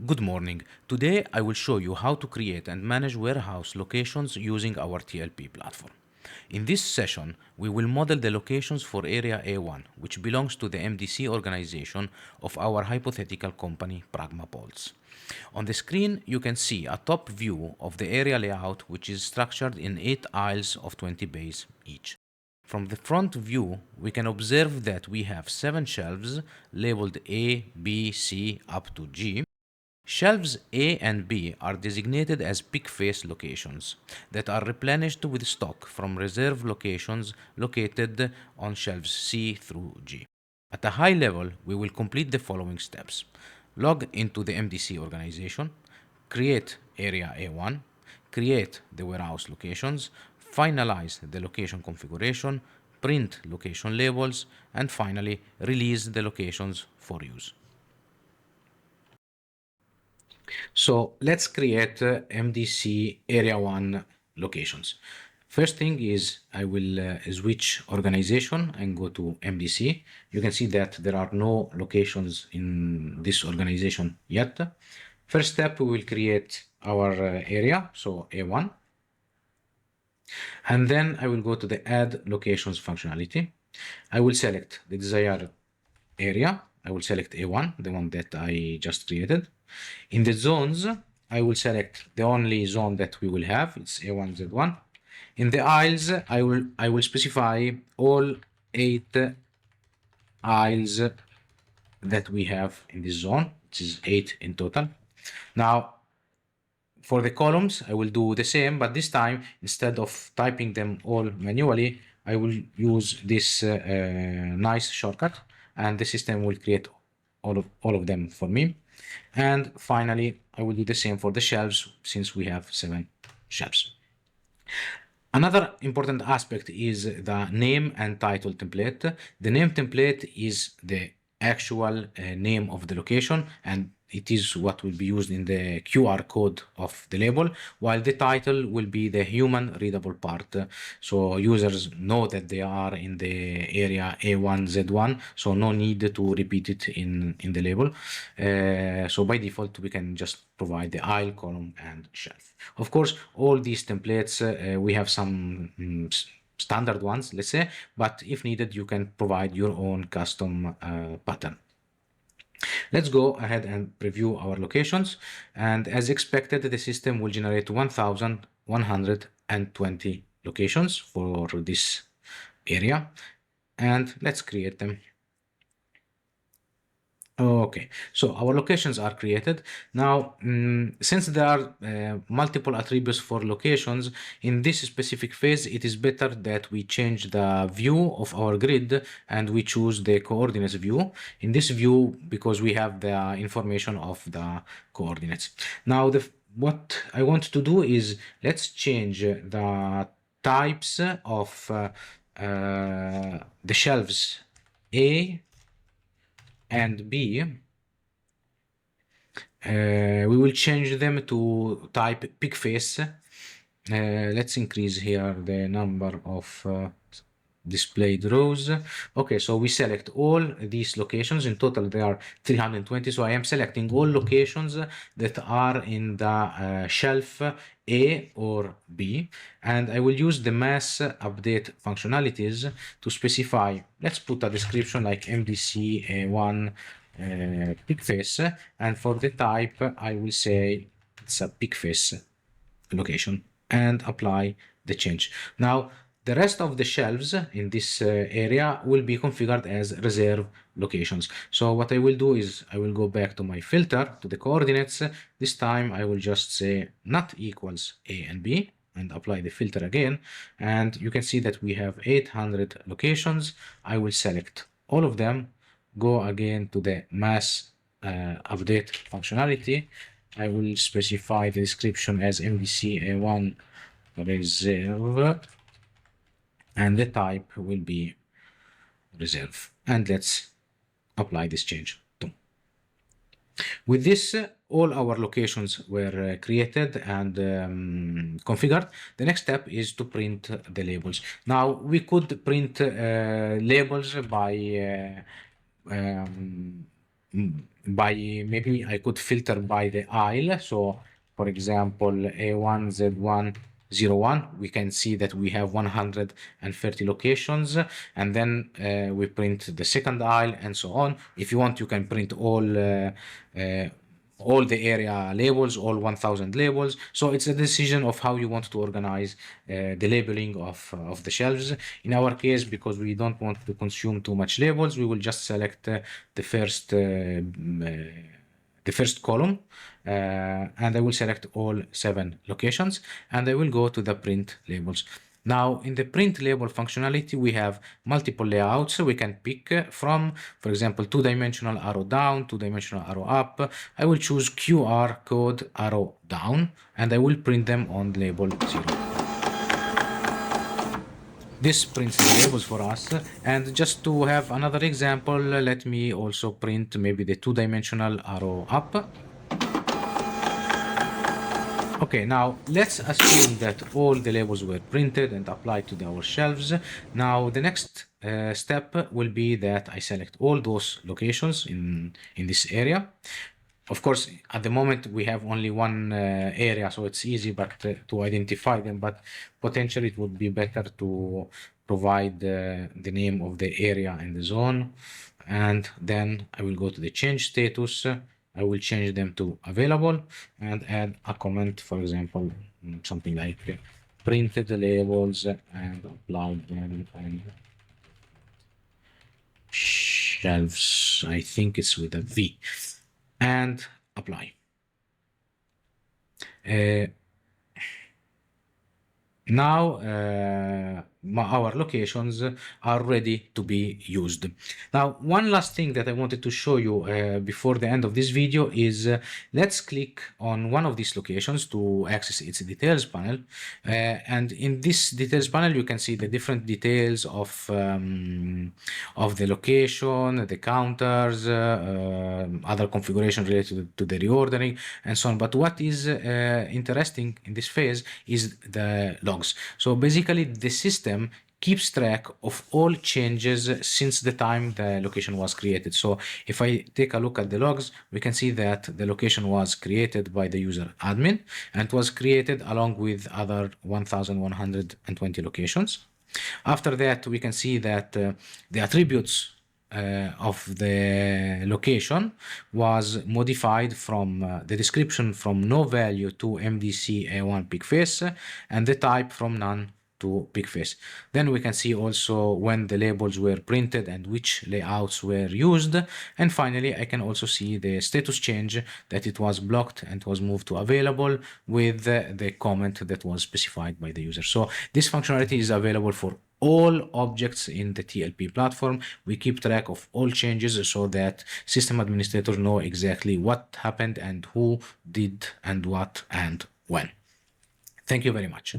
Good morning. Today I will show you how to create and manage warehouse locations using our TLP platform. In this session, we will model the locations for Area A1, which belongs to the MDC organization of our hypothetical company Pragma Polls. On the screen, you can see a top view of the area layout, which is structured in 8 aisles of 20 bays each. From the front view, we can observe that we have 7 shelves labeled A, B, C up to G. Shelves A and B are designated as pick face locations that are replenished with stock from reserve locations located on shelves C through G. At a high level, we will complete the following steps. Log into the MDC organization, create area A1, create the warehouse locations, finalize the location configuration, print location labels, and finally release the locations for use. So let's create MDC Area 1 locations. First thing is I will switch organization and go to MDC. You can see that there are no locations in this organization yet. First step, we will create our area, so A1. And then I will go to the add locations functionality. I will select the desired area. I will select A1, the one that I just created. In the zones, I will select the only zone that we will have. It's A1, Z1. In the aisles, I will specify all 8 aisles that we have in this zone, which is 8 in total. Now, for the columns, I will do the same, but this time, instead of typing them all manually, I will use this nice shortcut, and the system will create all of them for me. And finally, I will do the same for the shelves since we have 7 shelves. Another important aspect is the name and title template. The name template is the actual name of the location, and it is what will be used in the QR code of the label, while the title will be the human readable part. So users know that they are in the area A1Z1, so no need to repeat it in the label. So by default, we can just provide the aisle, column, and shelf. Of course, all these templates, we have some standard ones, let's say, but if needed, you can provide your own custom pattern. Let's go ahead and preview our locations. And as expected, the system will generate 1,120 locations for this area. And let's create them. Okay, so our locations are created. Now, since there are multiple attributes for locations, in this specific phase, it is better that we change the view of our grid and we choose the coordinates view. In this view, because we have the information of the coordinates. Now, what I want to do is let's change the types of the shelves A and B, we will change them to type pick face. Let's increase here the number of displayed rows. Okay, so we select all these locations. In total, there are 320. So I am selecting all locations that are in the shelf A or B. And I will use the mass update functionalities to specify, let's put a description like MDC A1 pick face. And for the type, I will say it's a pick face location and apply the change. Now, the rest of the shelves in this area will be configured as reserve locations. So what I will do is I will go back to my filter, to the coordinates. This time I will just say not equals A and B and apply the filter again. And you can see that we have 800 locations. I will select all of them, go again to the mass update functionality. I will specify the description as MDC A1 reserve, and the type will be reserve. And let's apply this change. With this, all our locations were created and configured. The next step is to print the labels. Now, we could print labels by by maybe I could filter by the aisle. So for example, A1Z101, we can see that we have 130 locations, and then we print the second aisle and so on. If you want, you can print all the area labels, all 1000 labels. So it's a decision of how you want to organize the labeling of the shelves. In our case, because we don't want to consume too much labels, we will just select the first column, and I will select all 7 locations, and I will go to the print labels. Now, in the print label functionality, we have multiple layouts we can pick from. For example, 2-dimensional arrow down, 2-dimensional arrow up. I will choose QR code arrow down, and I will print them on label 0. This prints the labels for us. And just to have another example, let me also print maybe the 2-dimensional arrow up. Okay, now let's assume that all the labels were printed and applied to our shelves. Now the next step will be that I select all those locations in this area. Of course, at the moment we have only one area, so it's easy but to identify them, but potentially it would be better to provide the name of the area and the zone. And then I will go to the change status. I will change them to available and add a comment, for example, something like printed labels and applied them and shelves. I think it's with a V, and apply. Now our locations are ready to be used. Now, one last thing that I wanted to show you before the end of this video is let's click on one of these locations to access its details panel. And in this details panel, you can see the different details of the location, the counters, other configuration related to the reordering, and so on. But what is interesting in this phase is the logs. So basically, the system keeps track of all changes since the time the location was created. So if I take a look at the logs, we can see that the location was created by the user admin and was created along with other 1120 locations. After that, we can see that the attributes of the location was modified from the description from no value to MDC A1 pick face, and the type from none to pick face. Then we can see also when the labels were printed and which layouts were used. And finally, I can also see the status change, that it was blocked and was moved to available with the comment that was specified by the user. So this functionality is available for all objects in the TLP platform. We keep track of all changes so that system administrators know exactly what happened and who did and what and when. Thank you very much.